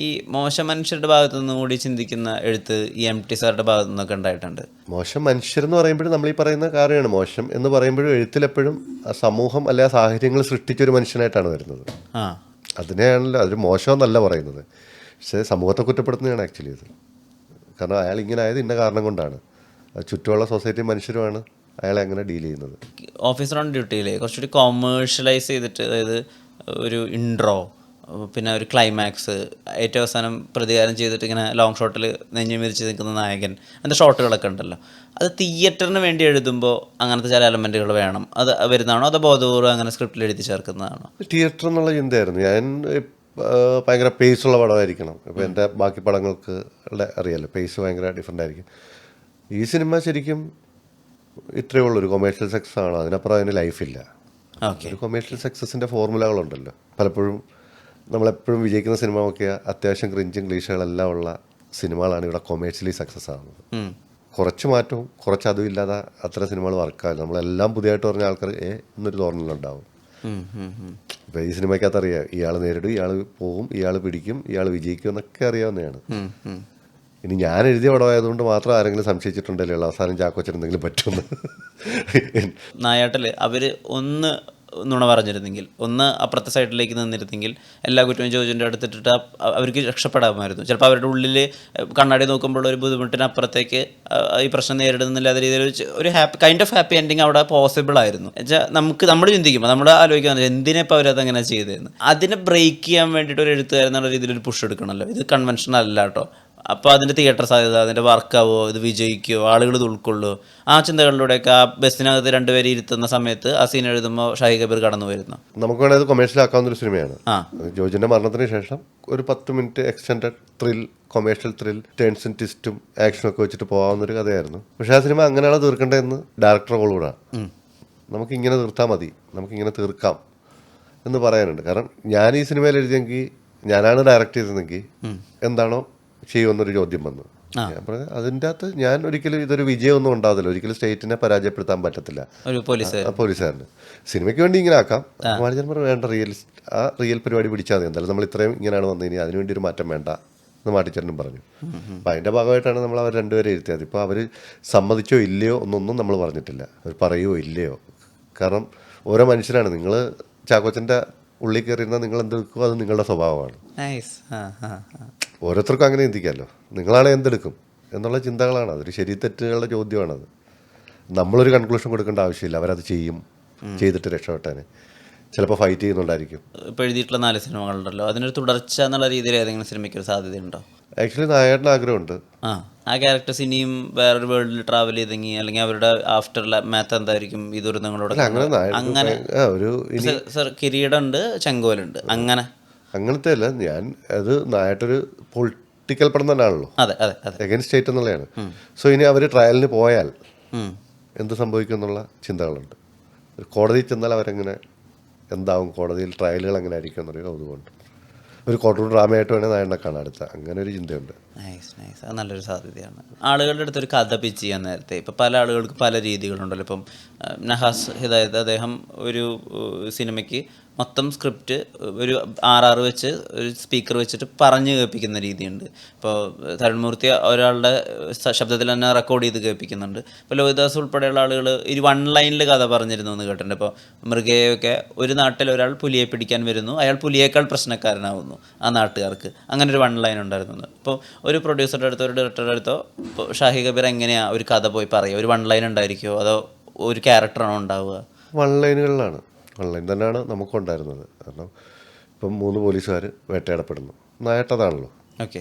ഈ മോശം മനുഷ്യരുടെ ഭാഗത്തു നിന്നും കൂടി ചിന്തിക്കുന്ന എഴുത്ത് ഈ MT സാറുടെ ഭാഗത്തു നിന്നൊക്കെ ഉണ്ടായിട്ടുണ്ട്. മോശം മനുഷ്യരെന്ന് പറയുമ്പോഴും നമ്മൾ ഈ പറയുന്ന കാര്യമാണ് മോശം എന്ന് പറയുമ്പോഴും എഴുത്തിലെപ്പോഴും ആ സമൂഹം അല്ലെ ആ സാഹചര്യങ്ങൾ സൃഷ്ടിച്ചൊരു മനുഷ്യനായിട്ടാണ് വരുന്നത്. ആ അതിനെയാണല്ലോ അതൊരു മോശമെന്നല്ല പറയുന്നത്, പക്ഷേ സമൂഹത്തെ കുറ്റപ്പെടുത്തുന്നതാണ് ആക്ച്വലി അത്. കാരണം അയാൾ ഇങ്ങനെ ആയത് ഇന്ന കാരണം കൊണ്ടാണ്, ചുറ്റുമുള്ള സൊസൈറ്റി മനുഷ്യരുമാണ് അയാളെ അങ്ങനെ ഡീൽ ചെയ്യുന്നത്. ഓഫീസർ ഓൺ ഡ്യൂട്ടിയിൽ കുറച്ചുകൂടി കൊമേഴ്ഷ്യലൈസ് ചെയ്തിട്ട്, അതായത് ഒരു ഇൻട്രോ, പിന്നെ ഒരു ക്ലൈമാക്സ്, ഏറ്റവും അവസാനം പ്രതികാരം ചെയ്തിട്ട് ഇങ്ങനെ ലോങ് ഷോട്ടിൽ നെഞ്ഞു മിരിച്ച് നിൽക്കുന്ന നായകൻ, അങ്ങനത്തെ ഷോട്ടുകളൊക്കെ ഉണ്ടല്ലോ. അത് തിയേറ്ററിന് വേണ്ടി എഴുതുമ്പോൾ അങ്ങനത്തെ ചില എലമെൻറ്റുകൾ വേണം, അത് വരുന്നതാണോ അതോ ബോധപൂർവ്വം അങ്ങനെ സ്ക്രിപ്റ്റിൽ എഴുതി ചേർക്കുന്നതാണോ? തിയേറ്റർ എന്നുള്ള ചിന്തയായിരുന്നു. ഞാൻ ഭയങ്കര പേസുള്ള പടമായിരിക്കണം. ഇപ്പോൾ എൻ്റെ ബാക്കി പടങ്ങൾക്ക് അറിയാമല്ലോ, പേസ് ഭയങ്കര ഡിഫറെൻ്റ് ആയിരിക്കും. ഈ സിനിമ ശരിക്കും ഇത്രയേ ഉള്ളൂ, ഒരു കൊമേഴ്ഷ്യൽ സക്സസ് ആണ്, അതിനപ്പുറം അതിന് ലൈഫില്ല. ഒരു കൊമേഴ്ഷ്യൽ സക്സസിൻ്റെ ഫോർമുലകളുണ്ടല്ലോ. പലപ്പോഴും നമ്മളെപ്പോഴും വിജയിക്കുന്ന സിനിമ നോക്കിയാൽ അത്യാവശ്യം ക്രിഞ്ചും ക്ലീഷകളെല്ലാം ഉള്ള സിനിമകളാണ് ഇവിടെ കൊമേഴ്ഷ്യലി സക്സസ് ആവുന്നത്. കുറച്ച് മാറ്റവും കുറച്ച് അതും ഇല്ലാതെ അത്ര സിനിമകൾ വർക്കാവില്ല. നമ്മളെല്ലാം പുതിയതായിട്ട് പറഞ്ഞ ആൾക്കാർ എന്നൊരു തോന്നലുണ്ടാവും. ഇപ്പം ഈ സിനിമയ്ക്കകത്ത് അറിയാം, ഇയാൾ നേരിടും, ഇയാൾ പോകും, ഇയാൾ പിടിക്കും, ഇയാൾ വിജയിക്കും എന്നൊക്കെ അറിയാവുന്നതാണ്. ഇനി ഞാൻ എഴുതിയ പടമായതുകൊണ്ട് മാത്രം ആരെങ്കിലും സംശയിച്ചിട്ടുണ്ടല്ലോ അവസാനം ചാക്കോച്ചൻ എന്തെങ്കിലും പറ്റുമെന്ന്. നായാട്ടിൽ അവർ ഒന്ന് നുണ പറഞ്ഞിരുന്നെങ്കിൽ, ഒന്ന് അപ്പുറത്തെ സൈഡിലേക്ക് നിന്നിരുന്നെങ്കിൽ എല്ലാ കുറ്റവും ജോജിൻ്റെ അടുത്തിട്ടിട്ട് അവർക്ക് രക്ഷപ്പെടാമായിരുന്നു. ചിലപ്പോൾ അവരുടെ ഉള്ളിൽ കണ്ണാടി നോക്കുമ്പോൾ ഒരു ബുദ്ധിമുട്ടിനപ്പുറത്തേക്ക് ഈ പ്രശ്നം നേരിടുന്നില്ലാത്ത രീതിയിൽ ഒരു കൈൻഡ് ഓഫ് ഹാപ്പി എൻഡിങ് അവിടെ പോസിബിൾ ആയിരുന്നു. എന്നുവെച്ചാൽ നമ്മൾ ചിന്തിക്കുമ്പോൾ നമ്മൾ ആലോചിക്കാൻ എന്തിനാ ഇപ്പോൾ അവരതങ്ങനെ ചെയ്തതെന്ന്. അതിനെ ബ്രേക്ക് ചെയ്യാൻ വേണ്ടിയിട്ട് ഒരു എഴുത്തുകാരെന്നുള്ള രീതിയിൽ ഒരു പുഷ് എടുക്കണമല്ലോ. ഇത് കൺവെൻഷനൽ അല്ല കേട്ടോ. അപ്പോൾ അതിൻ്റെ തിയേറ്റർ സാധ്യത, അതിൻ്റെ വർക്കാവോ, ഇത് വിജയിക്കുമോ, ആളുകൾ ഇത് ഉൾക്കൊള്ളുമോ, ആ ചിന്തകളിലൂടെയൊക്കെ ആ ബസ്സിനകത്ത് രണ്ടുപേരെ ഇരുത്തുന്ന സമയത്ത് ആ സീൻ എഴുതുമ്പോൾ ഷാഹി കബീർ കടന്നു വരുന്നു. നമുക്ക് വേണമെങ്കിൽ അത് കൊമേഴ്ഷ്യൽ ആക്കാവുന്ന ഒരു സിനിമയാണ്. ജോജിൻ്റെ മരണത്തിന് ശേഷം ഒരു 10 minute extended thrill, commercial thrill, ടേൺസും ട്വിസ്റ്റും ആക്ഷനും ഒക്കെ വെച്ചിട്ട് പോകാവുന്നൊരു കഥയായിരുന്നു. പക്ഷേ ആ സിനിമ അങ്ങനെയാണ് തീർക്കേണ്ടതെന്ന് ഡയറക്ടർ കൂടെ നമുക്കിങ്ങനെ തീർത്താൽ മതി, നമുക്കിങ്ങനെ തീർക്കാം എന്ന് പറയാനുണ്ട്. കാരണം ഞാൻ ഈ സിനിമയിൽ എഴുതിയെങ്കിൽ, ഞാനാണ് ഡയറക്റ്റ് ചെയ്തതെങ്കിൽ എന്താണോ ചെയ്യുമെന്നൊരു ചോദ്യം വന്നു. ഞാൻ പറഞ്ഞു അതിൻ്റെ അകത്ത് ഞാൻ ഒരിക്കലും ഇതൊരു വിജയമൊന്നും ഉണ്ടാവില്ല, ഒരിക്കലും സ്റ്റേറ്റിനെ പരാജയപ്പെടുത്താൻ പറ്റത്തില്ല പോലീസുകാരന്. സിനിമയ്ക്ക് വേണ്ടി ഇങ്ങനെ ആക്കാം. മാനേജർ പറഞ്ഞു വേണ്ട, റിയൽ പരിപാടി പിടിച്ചാൽ മതി, എന്തായാലും നമ്മൾ ഇത്രയും ഇങ്ങനെയാണ് വന്നു, ഇനി അതിനുവേണ്ടി ഒരു മാറ്റം വേണ്ട എന്ന് മാട്ടിച്ചേട്ടനും പറഞ്ഞു. അപ്പം അതിൻ്റെ ഭാഗമായിട്ടാണ് നമ്മൾ അവർ രണ്ടുപേരെ ഇരുത്തിയത്. ഇപ്പോൾ അവർ സമ്മതിച്ചോ ഇല്ലയോ എന്നൊന്നും നമ്മൾ പറഞ്ഞിട്ടില്ല, അവർ പറയുമോ ഇല്ലയോ. കാരണം ഓരോ മനുഷ്യരാണ്. നിങ്ങൾ ചാക്കോച്ചൻ്റെ ഉള്ളിൽ കയറിയിരുന്നാൽ നിങ്ങൾ എന്തെടുക്കുമോ അത് നിങ്ങളുടെ സ്വഭാവമാണ്. ഓരോരുത്തർക്കും അങ്ങനെ ചിന്തിക്കാമല്ലോ. നിങ്ങളാണ് എന്തെടുക്കും എന്നുള്ള ചിന്തകളാണ്, അതൊരു ശരി തെറ്റുകളുടെ ചോദ്യമാണത്. നമ്മളൊരു കൺക്ലൂഷൻ കൊടുക്കേണ്ട ആവശ്യമില്ല, അവരത് ചെയ്തിട്ട് രക്ഷപ്പെട്ടാനെ. ചിലപ്പോൾ ഫൈറ്റ് ചെയ്യുന്നുണ്ടായിരിക്കും. ഇപ്പോൾ എഴുതിയിട്ടുള്ള 4 സിനിമകളുണ്ടല്ലോ, അതിനൊരു തുടർച്ച എന്നുള്ള രീതിയിൽ ഏതെങ്കിലും സിനിമയ്ക്ക് ഒരു സാധ്യതയുണ്ടോ? ആക്ച്വലി നായകൻ്റെ ആഗ്രഹമുണ്ട് ആ ക്യാരക്ടേഴ്സ് ഇനിയും വേറൊരു വേൾഡിൽ ട്രാവൽ ചെയ്തെങ്കിൽ, അല്ലെങ്കിൽ അവരുടെ ആഫ്റ്റർ മാത്ത് എന്തായിരിക്കും ഈ ദുരന്തങ്ങളോട് അങ്ങനെ. സർ കിരീടമുണ്ട്, ചെങ്കോലുണ്ട്, അങ്ങനത്തെ അല്ല. ഞാൻ അത് നായായിട്ടൊരു പൊളിറ്റിക്കൽ പടം തന്നെയാണല്ലോ, എഗൈൻസ്റ്റ് സ്റ്റേറ്റ് എന്നുള്ളതാണ്. സോ ഇനി അവർ ട്രയലിന് പോയാൽ എന്ത് സംഭവിക്കും എന്നുള്ള ചിന്തകളുണ്ട്. കോടതിയിൽ ചെന്നാൽ അവരെങ്ങനെ എന്താവും, കോടതിയിൽ ട്രയലുകൾ എങ്ങനെ ആയിരിക്കും എന്നൊരു കൗതുകമുണ്ട്. ഒരു കോർട്ട് റൂം ഡ്രാമയായിട്ട് വേണേൽ നായകനെ കാണാൻ അടുത്ത അങ്ങനെ ഒരു ചിന്തയുണ്ട്. അത് നല്ലൊരു സാധ്യതയാണ്. ആളുകളുടെ അടുത്തൊരു കഥ പിച്ച് ചെയ്യാൻ നേരത്തെ ഇപ്പം പല ആളുകൾക്ക് പല രീതികളുണ്ടല്ലോ. ഇപ്പം നഹാസ് ഹിദായത്ത് അദ്ദേഹം ഒരു സിനിമയ്ക്ക് മൊത്തം സ്ക്രിപ്റ്റ് ഒരു 6 വെച്ച് ഒരു സ്പീക്കർ വെച്ചിട്ട് പറഞ്ഞു കേൾപ്പിക്കുന്ന രീതിയുണ്ട്. ഇപ്പോൾ തരുൺമൂർത്തി ഒരാളുടെ ശബ്ദത്തിൽ തന്നെ റെക്കോർഡ് ചെയ്ത് കേൾപ്പിക്കുന്നുണ്ട്. ഇപ്പോൾ ലോഹിദാസ് ഉൾപ്പെടെയുള്ള ആളുകൾ ഒരു 1 ലൈനിൽ കഥ പറഞ്ഞിരുന്നു എന്ന് കേട്ടിട്ടുണ്ട്. ഇപ്പോൾ മൃഗയൊക്കെ ഒരു നാട്ടിൽ ഒരാൾ പുലിയെ പിടിക്കാൻ വരുന്നു, അയാൾ പുലിയേക്കാൾ പ്രശ്നക്കാരനാവുന്നു ആ നാട്ടുകാർക്ക്, അങ്ങനെ ഒരു 1 ലൈൻ ഉണ്ടായിരുന്നു. ഇപ്പോൾ ഒരു പ്രൊഡ്യൂസറുടെ അടുത്തോ ഒരു ഡയറക്ടറുടെ അടുത്തോ ഇപ്പോൾ ഷാഹി കബീർ എങ്ങനെയാണ് ഒരു കഥ പോയി പറയുക? ഒരു 1 ലൈൻ ഉണ്ടായിരിക്കുമോ അതോ ഒരു ക്യാരക്ടറാണോ ഉണ്ടാവുക? 1 ലൈനുകളിലാണ്. 1 ലൈൻ തന്നെയാണ് നമുക്കുണ്ടായിരുന്നത്. കാരണം ഇപ്പം 3 പോലീസുകാർ വേട്ടയാടപ്പെടുന്നു, നായട്ടതാണല്ലോ.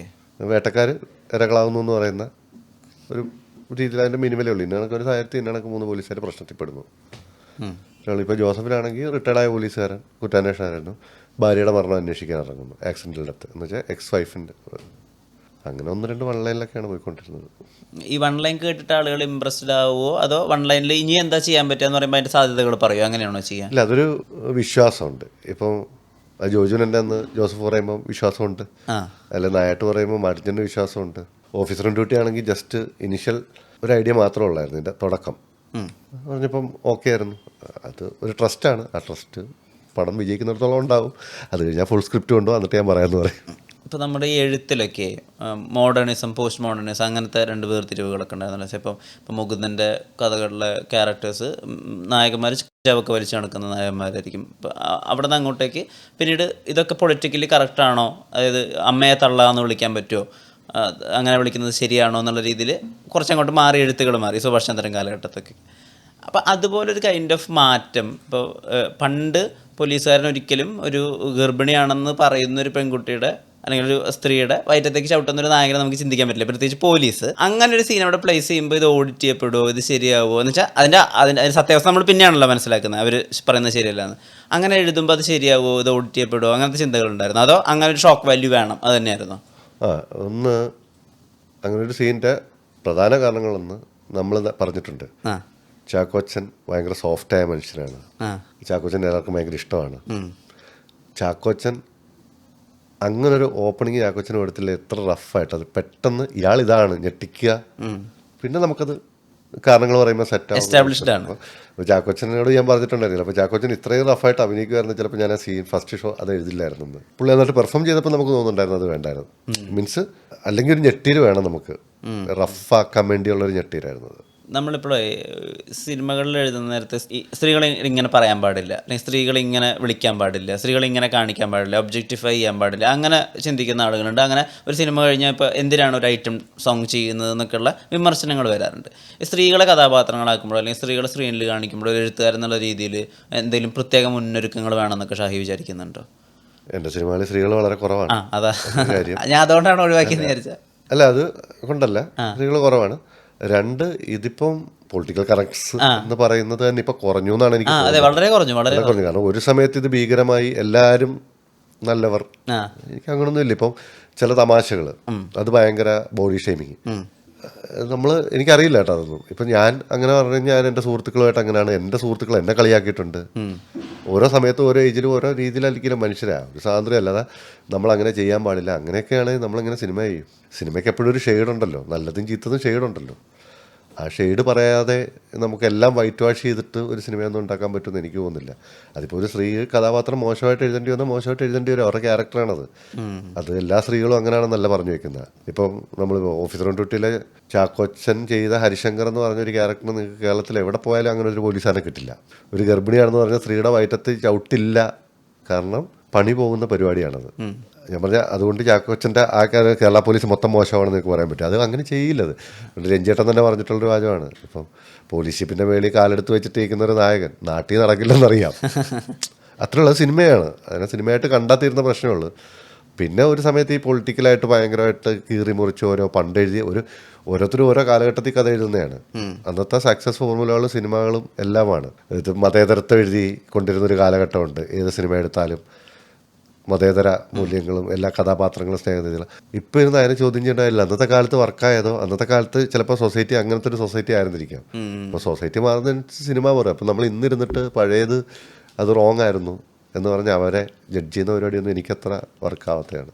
വേട്ടക്കാർ ഇരകളാവുന്നു എന്ന് പറയുന്ന ഒരു രീതിയിൽ അതിൻ്റെ മിനിമലേ ഉള്ളൂ. ഇന്ന ഒരു സാഹചര്യത്തിൽ ഇന്ന 3 പോലീസുകാർ പ്രശ്നത്തിൽപ്പെടുന്നു. ഇപ്പോൾ ജോസഫിനാണെങ്കിൽ റിട്ടയർഡായ പോലീസുകാരൻ കുറ്റാന്വേഷണമായിരുന്നു, ഭാര്യയുടെ മരണം അന്വേഷിക്കാൻ ഇറങ്ങുന്നു ആക്സിഡൻറ്റിൻ്റെ അടുത്ത്, എന്ന് വെച്ചാൽ എക്സ് വൈഫിൻ്റെ. അങ്ങനെ 1-2 1 ലൈനിലൊക്കെയാണ് പോയിക്കൊണ്ടിരുന്നത്. ഈ 1 ലൈൻ കേട്ടിട്ട് ആളുകൾ ഇമ്പ്രസ്ഡ് ആവുമോ അതോ 1 ലൈനിൽ ഇനി എന്താ ചെയ്യാൻ പറ്റുക എന്ന് പറയുമ്പോൾ അതിൻ്റെ സാധ്യതകൾ പറയുമോ? അങ്ങനെയാണോ ചെയ്യാൻ? ഇല്ല, അതൊരു വിശ്വാസമുണ്ട്. ഇപ്പം ജോജുവിൻ്റെ അന്ന് ജോസഫ് പറയുമ്പോൾ വിശ്വാസമുണ്ട്, അല്ല നായാട്ട് പറയുമ്പോൾ മാർട്ടിൻ്റെ വിശ്വാസമുണ്ട്. ഓഫീസർ ഓൺ ഡ്യൂട്ടി ആണെങ്കിൽ ജസ്റ്റ് ഇനിഷ്യൽ ഒരു ഐഡിയ മാത്രമേ ഉള്ളായിരുന്നു, ഇതിൻ്റെ തുടക്കം പറഞ്ഞപ്പം ഓക്കെ ആയിരുന്നു. അത് ഒരു ട്രസ്റ്റാണ്. ആ ട്രസ്റ്റ് പടം വിജയിക്കുന്നിടത്തോളം ഉണ്ടാവും. അത് കഴിഞ്ഞാൽ ഫുൾ സ്ക്രിപ്റ്റ് കൊണ്ടോ എന്നിട്ട് ഞാൻ പറയാമെന്ന് പറയും. ഇപ്പോൾ നമ്മുടെ ഈ എഴുത്തിലൊക്കെ മോഡേണിസം പോസ്റ്റ് മോഡേണിസം അങ്ങനത്തെ രണ്ട് വേർതിരിവുകളൊക്കെ ഉണ്ടായിരുന്നല്ലോ. ഇപ്പം മുകുന്ദൻ്റെ കഥകളിലെ ക്യാരക്ടേഴ്സ് നായകന്മാർ ചവക്ക് വലിച്ചു നടക്കുന്ന നായകന്മാരായിരിക്കും. ഇപ്പം അവിടെ നിന്ന് അങ്ങോട്ടേക്ക് പിന്നീട് ഇതൊക്കെ പൊളിറ്റിക്കലി കറക്റ്റാണോ, അതായത് അമ്മയെ തള്ളാന്ന് വിളിക്കാൻ പറ്റുമോ, അങ്ങനെ വിളിക്കുന്നത് ശരിയാണോ എന്നുള്ള രീതിയിൽ കുറച്ചങ്ങോട്ട് മാറി എഴുത്തുകൾ മാറി സുഭാഷ് ചന്ദ്രൻ കാലഘട്ടത്തൊക്കെ. അപ്പം അതുപോലൊരു കൈൻഡ് ഓഫ് മാറ്റം ഇപ്പോൾ പണ്ട് പോലീസുകാരൻ ഒരിക്കലും ഒരു ഗർഭിണിയാണെന്ന് പറയുന്നൊരു പെൺകുട്ടിയുടെ അല്ലെങ്കിൽ ഒരു സ്ത്രീയുടെ വയറ്റത്തേക്ക് ചവിട്ടുന്ന ഒരു നായകനെ നമുക്ക് ചിന്തിക്കാൻ പറ്റില്ല, പ്രത്യേകിച്ച് പോലീസ്. അങ്ങനെ ഒരു സീൻ അവിടെ പ്ലേസ് ചെയ്യുമ്പോൾ ഇത് ഓഡിറ്റ് ചെയ്യപ്പെടുമോ, ഇത് ശരിയാവുമോ എന്ന് വെച്ചാൽ അതിൻ്റെ സത്യാവസ്ഥ നമ്മൾ പിന്നെയാണല്ലോ മനസ്സിലാക്കുന്നത്, അവർ പറയുന്നത് ശരിയല്ലാന്ന്. അങ്ങനെ എഴുതുമ്പോൾ അത് ശരിയാവുമോ, ഇത് ഓഡിറ്റ് ചെയ്യപ്പെടുമോ, അങ്ങനത്തെ ചിന്തകളുണ്ടായിരുന്നു? അതോ അങ്ങനെ ഒരു ഷോക്ക് വാല്യൂ വേണം, അത് തന്നെയായിരുന്നു? ഒന്ന് അങ്ങനൊരു സീനിൻ്റെ പ്രധാന കാരണങ്ങളൊന്ന് നമ്മൾ പറഞ്ഞിട്ടുണ്ട്. ചാക്കോച്ചൻ ഭയങ്കര സോഫ്റ്റായ മനുഷ്യനാണ്. ചാക്കോച്ചൻ എല്ലാവർക്കും ഭയങ്കര ഇഷ്ടമാണ്. ചാക്കോച്ചൻ അങ്ങനൊരു ഓപ്പണിങ് ചാക്കോച്ചന് കൊടുത്തില്ല. എത്ര റഫായിട്ട് അത് പെട്ടെന്ന് ഇയാൾ ഇതാണ് ഞെട്ടിക്കുക. പിന്നെ നമുക്കത് കാരണങ്ങൾ പറയുമ്പോൾ എസ്റ്റാബ്ലിഷ്ഡ് ആണ്. ചാക്കോച്ചനോട് ഞാൻ പറഞ്ഞിട്ടുണ്ടായിരുന്നില്ല, അപ്പോൾ ചാക്കോച്ചൻ ഇത്രയും റഫായിട്ട് അഭിനയിക്കുമായിരുന്നു, ചിലപ്പോൾ ഞാൻ ആ സീൻ ഫസ്റ്റ് ഷോ അത് എഴുതില്ലായിരുന്നു. പുള്ളി എന്നിട്ട് പെർഫോം ചെയ്തപ്പോൾ നമുക്ക് തോന്നുന്നുണ്ടായിരുന്നു അത് വേണ്ടായിരുന്നു. മീൻസ് അല്ലെങ്കിൽ ഒരു ഞെട്ടീര് വേണം നമുക്ക്, റഫാക്കാൻ വേണ്ടിയുള്ളൊരു ഞെട്ടീരായിരുന്നു അത്. നമ്മളിപ്പോൾ സിനിമകളിൽ എഴുതുന്ന നേരത്തെ സ്ത്രീകളെ ഇങ്ങനെ പറയാൻ പാടില്ല, അല്ലെങ്കിൽ സ്ത്രീകളെ ഇങ്ങനെ വിളിക്കാൻ പാടില്ല, സ്ത്രീകളെ ഇങ്ങനെ കാണിക്കാൻ പാടില്ല, ഒബ്ജക്റ്റിഫൈ ചെയ്യാൻ പാടില്ല, അങ്ങനെ ചിന്തിക്കുന്ന ആളുകളുണ്ട്. അങ്ങനെ ഒരു സിനിമ കഴിഞ്ഞാൽ ഇപ്പോൾ എന്തിനാണ് ഒരു ഐറ്റം സോങ് ചെയ്യുന്നത് എന്നൊക്കെയുള്ള വിമർശനങ്ങൾ വരാറുണ്ട്. ഈ സ്ത്രീകളെ കഥാപാത്രങ്ങളാക്കുമ്പോഴോ അല്ലെങ്കിൽ സ്ത്രീകളെ സ്ക്രീനിൽ കാണിക്കുമ്പോഴോ ഒരു എഴുത്തുകാരെന്നുള്ള രീതിയിൽ എന്തെങ്കിലും പ്രത്യേക മുന്നൊരുക്കങ്ങൾ വേണമെന്നൊക്കെ ഷാഹി വിചാരിക്കുന്നുണ്ടോ? എൻ്റെ സിനിമയിൽ സ്ത്രീകൾ വളരെ കുറവാണ്. അതാ ഞാൻ അതുകൊണ്ടാണ് ഒഴിവാക്കിയെന്ന് വിചാരിച്ചത്. അല്ല, അത് കൊണ്ടല്ല, സ്ത്രീകൾ കുറവാണ്. രണ്ട്, ഇതിപ്പം പൊളിറ്റിക്കൽ കറക്റ്റ്സ് എന്ന് പറയുന്നത് തന്നെ ഇപ്പൊ കുറഞ്ഞു എന്നാണ് എനിക്ക് തോന്നുന്നത്. വളരെ കുറഞ്ഞു. കാരണം ഒരു സമയത്ത് ഇത് ഭീകരമായി എല്ലാവരും നല്ലവർ, എനിക്ക് അങ്ങനൊന്നും ഇല്ല. ഇപ്പം ചില തമാശകൾ അത് ഭയങ്കര ബോഡി ഷെയ്മിങ്. എനിക്കറിയില്ല കേട്ടോ അതൊന്നും. ഇപ്പം ഞാൻ അങ്ങനെ പറഞ്ഞു കഴിഞ്ഞാൽ എൻ്റെ സുഹൃത്തുക്കളുമായിട്ട് അങ്ങനെയാണ്. എൻ്റെ സുഹൃത്തുക്കൾ എന്നെ കളിയാക്കിയിട്ടുണ്ട്. ഓരോ സമയത്തും ഓരോ ഏജിലും ഓരോ രീതിയിലായിരിക്കും മനുഷ്യരാണ്. ഒരു സ്വാതന്ത്ര്യം അല്ലാതെ നമ്മളങ്ങനെ ചെയ്യാൻ പാടില്ല. അങ്ങനെയൊക്കെയാണെങ്കിൽ നമ്മളിങ്ങനെ സിനിമ ചെയ്യും. സിനിമയ്ക്ക് എപ്പോഴും ഒരു ഷെയ്ഡുണ്ടല്ലോ, നല്ലതും ചീത്തതും ഷെയ്ഡുണ്ടല്ലോ. ആ ഷെയ്ഡ് പറയാതെ നമുക്കെല്ലാം വൈറ്റ് വാഷ് ചെയ്തിട്ട് ഒരു സിനിമയൊന്നും ഉണ്ടാക്കാൻ പറ്റുമെന്ന് എനിക്ക് തോന്നുന്നില്ല. അതിപ്പോൾ ഒരു സ്ത്രീ കഥാപാത്രം മോശമായിട്ട് എഴുതേണ്ടി വന്നാൽ മോശമായിട്ട് എഴുതേണ്ടി വരും, അവരുടെ ക്യാരക്ടറാണത്. അത് എല്ലാ സ്ത്രീകളും അങ്ങനെയാണെന്നല്ല പറഞ്ഞു വെക്കുന്നത്. ഇപ്പം നമ്മൾ ഓഫീസർ ഓൺ ഡ്യൂട്ടിയിലെ ചാക്കോച്ചൻ ചെയ്ത ഹരിശങ്കർ എന്ന് പറഞ്ഞൊരു ക്യാരക്ടർ നിങ്ങൾക്ക് കേരളത്തിൽ എവിടെ പോയാലും അങ്ങനെ ഒരു പോലീസുകാരനെ കിട്ടില്ല. ഒരു ഗർഭിണിയാണെന്ന് പറഞ്ഞാൽ സ്ത്രീയുടെ വയറ്റത്ത് ചവിട്ടില്ല, കാരണം പണി പോകുന്ന പരിപാടിയാണത്. ഞാൻ പറഞ്ഞാൽ അതുകൊണ്ട് ചാക്കോച്ചൻ്റെ ആ കേരള പോലീസ് മൊത്തം മോശമാണെന്ന് നിങ്ങൾക്ക് പറയാൻ പറ്റും. അത് അങ്ങനെ ചെയ്യില്ലത്. രഞ്ജേട്ടൻ തന്നെ പറഞ്ഞിട്ടുള്ളൊരു വാചകമാണ്, ഇപ്പം പോലീസ് ഷിപ്പിൻ്റെ മേളിൽ കാലെടുത്ത് വെച്ചിട്ടിരിക്കുന്ന ഒരു നായകൻ നാട്ടിൽ നടക്കില്ലെന്നറിയാം. അത്രയുള്ള സിനിമയാണ്. അതിനെ സിനിമയായിട്ട് കണ്ടാത്തിരുന്ന പ്രശ്നമുള്ളൂ. പിന്നെ ഒരു സമയത്ത് ഈ പൊളിറ്റിക്കലായിട്ട് ഭയങ്കരമായിട്ട് കീറി മുറിച്ച് പണ്ട് എഴുതിയ ഓരോരുത്തരും ഓരോ കാലഘട്ടത്തിൽ കഥ എഴുതുന്നതാണ്. അന്നത്തെ സക്സസ് ഫോർമുലകളും സിനിമകളും എല്ലാമാണ്. ഇത് മതേതരത്വം എഴുതി കൊണ്ടിരുന്നൊരു കാലഘട്ടമുണ്ട്. ഏത് സിനിമ എടുത്താലും മതേതര മൂല്യങ്ങളും എല്ലാ കഥാപാത്രങ്ങളും സ്നേഹത്തിലും. ഇപ്പോൾ ഇരുന്ന് അതിനെ ചോദ്യം ചെയ്യേണ്ടതില്ല. അന്നത്തെ കാലത്ത് വർക്കായതോ അന്നത്തെ കാലത്ത് ചിലപ്പോൾ സൊസൈറ്റി അങ്ങനത്തെ ഒരു സൊസൈറ്റി ആയിരുന്നിരിക്കാം. അപ്പോൾ സൊസൈറ്റി മാറുന്നതിനനുസരിച്ച് സിനിമ മാറും. അപ്പോൾ നമ്മൾ ഇന്നിരുന്നിട്ട് പഴയത് അത് റോങ് ആയിരുന്നു എന്ന് പറഞ്ഞ് അവരെ ജഡ്ജ് ചെയ്യുന്ന പരിപാടിയൊന്നും എനിക്കത്ര വർക്കാവാത്തതാണ്.